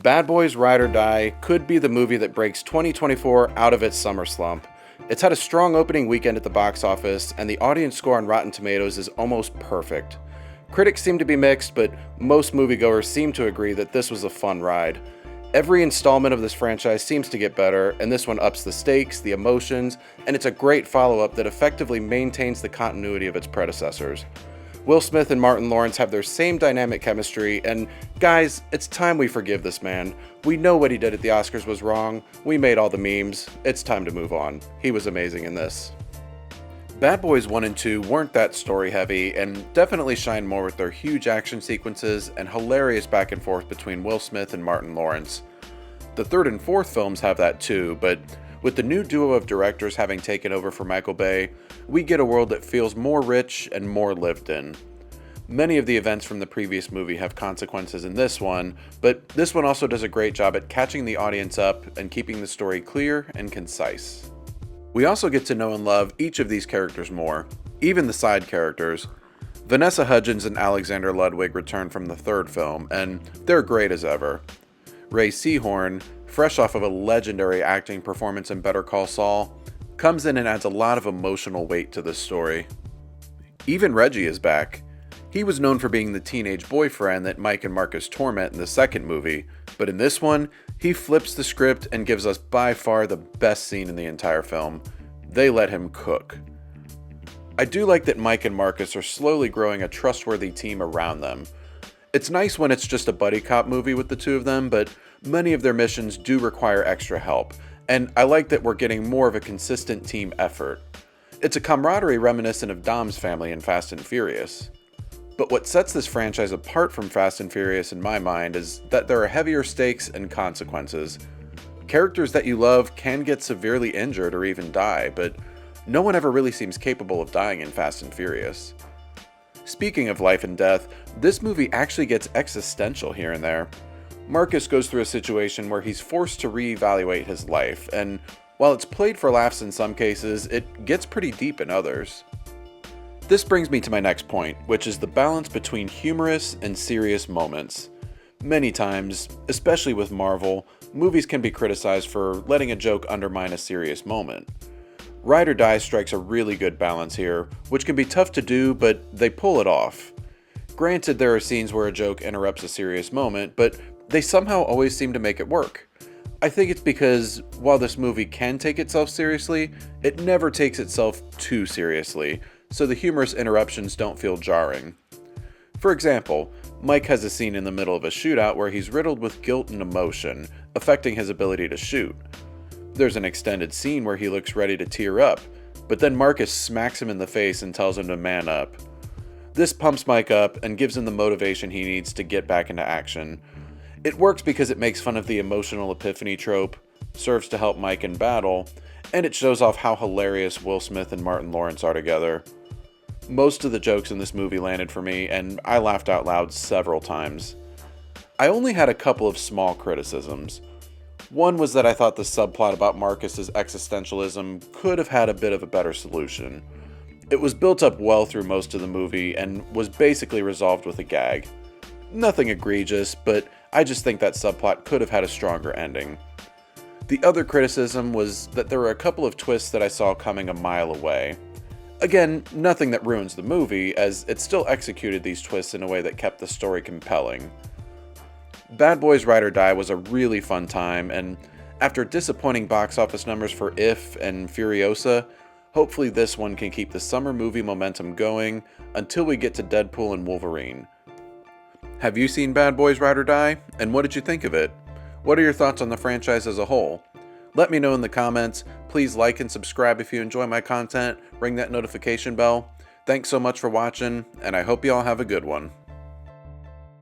Bad Boys Ride or Die could be the movie that breaks 2024 out of its summer slump. It's had a strong opening weekend at the box office, and the audience score on Rotten Tomatoes is almost perfect. Critics seem to be mixed, but most moviegoers seem to agree that this was a fun ride. Every installment of this franchise seems to get better, and this one ups the stakes, the emotions, and it's a great follow-up that effectively maintains the continuity of its predecessors. Will Smith and Martin Lawrence have their same dynamic chemistry, and guys, it's time we forgive this man. We know what he did at the Oscars was wrong, we made all the memes, it's time to move on. He was amazing in this. Bad Boys 1 and 2 weren't that story heavy, and definitely shine more with their huge action sequences and hilarious back and forth between Will Smith and Martin Lawrence. The third and fourth films have that too, but with the new duo of directors having taken over for Michael Bay, we get a world that feels more rich and more lived in. Many of the events from the previous movie have consequences in this one, but this one also does a great job at catching the audience up and keeping the story clear and concise. We also get to know and love each of these characters more, even the side characters. Vanessa Hudgens and Alexander Ludwig return from the third film, and they're great as ever. Rhea Seehorn, fresh off of a legendary acting performance in Better Call Saul, comes in and adds a lot of emotional weight to this story. Even Reggie is back. He was known for being the teenage boyfriend that Mike and Marcus torment in the second movie, but in this one, he flips the script and gives us by far the best scene in the entire film. They let him cook. I do like that Mike and Marcus are slowly growing a trustworthy team around them. It's nice when it's just a buddy cop movie with the two of them, but many of their missions do require extra help, and I like that we're getting more of a consistent team effort. It's a camaraderie reminiscent of Dom's family in Fast and Furious. But what sets this franchise apart from Fast and Furious in my mind is that there are heavier stakes and consequences. Characters that you love can get severely injured or even die, but no one ever really seems capable of dying in Fast and Furious. Speaking of life and death, this movie actually gets existential here and there. Marcus goes through a situation where he's forced to reevaluate his life, and while it's played for laughs in some cases, it gets pretty deep in others. This brings me to my next point, which is the balance between humorous and serious moments. Many times, especially with Marvel, movies can be criticized for letting a joke undermine a serious moment. Ride or Die strikes a really good balance here, which can be tough to do, but they pull it off. Granted, there are scenes where a joke interrupts a serious moment, but they somehow always seem to make it work. I think it's because, while this movie can take itself seriously, it never takes itself too seriously, so the humorous interruptions don't feel jarring. For example, Mike has a scene in the middle of a shootout where he's riddled with guilt and emotion, affecting his ability to shoot. There's an extended scene where he looks ready to tear up, but then Marcus smacks him in the face and tells him to man up. This pumps Mike up and gives him the motivation he needs to get back into action. It works because it makes fun of the emotional epiphany trope, serves to help Mike in battle, and it shows off how hilarious Will Smith and Martin Lawrence are together. Most of the jokes in this movie landed for me, and I laughed out loud several times. I only had a couple of small criticisms. One was that I thought the subplot about Marcus's existentialism could have had a bit of a better solution. It was built up well through most of the movie and was basically resolved with a gag. Nothing egregious, but I just think that subplot could have had a stronger ending. The other criticism was that there were a couple of twists that I saw coming a mile away. Again, nothing that ruins the movie, as it still executed these twists in a way that kept the story compelling. Bad Boys Ride or Die was a really fun time, and after disappointing box office numbers for If and Furiosa, hopefully this one can keep the summer movie momentum going until we get to Deadpool and Wolverine. Have you seen Bad Boys Ride or Die, and what did you think of it? What are your thoughts on the franchise as a whole? Let me know in the comments. Please like and subscribe if you enjoy my content, ring that notification bell. Thanks so much for watching, and I hope you all have a good one.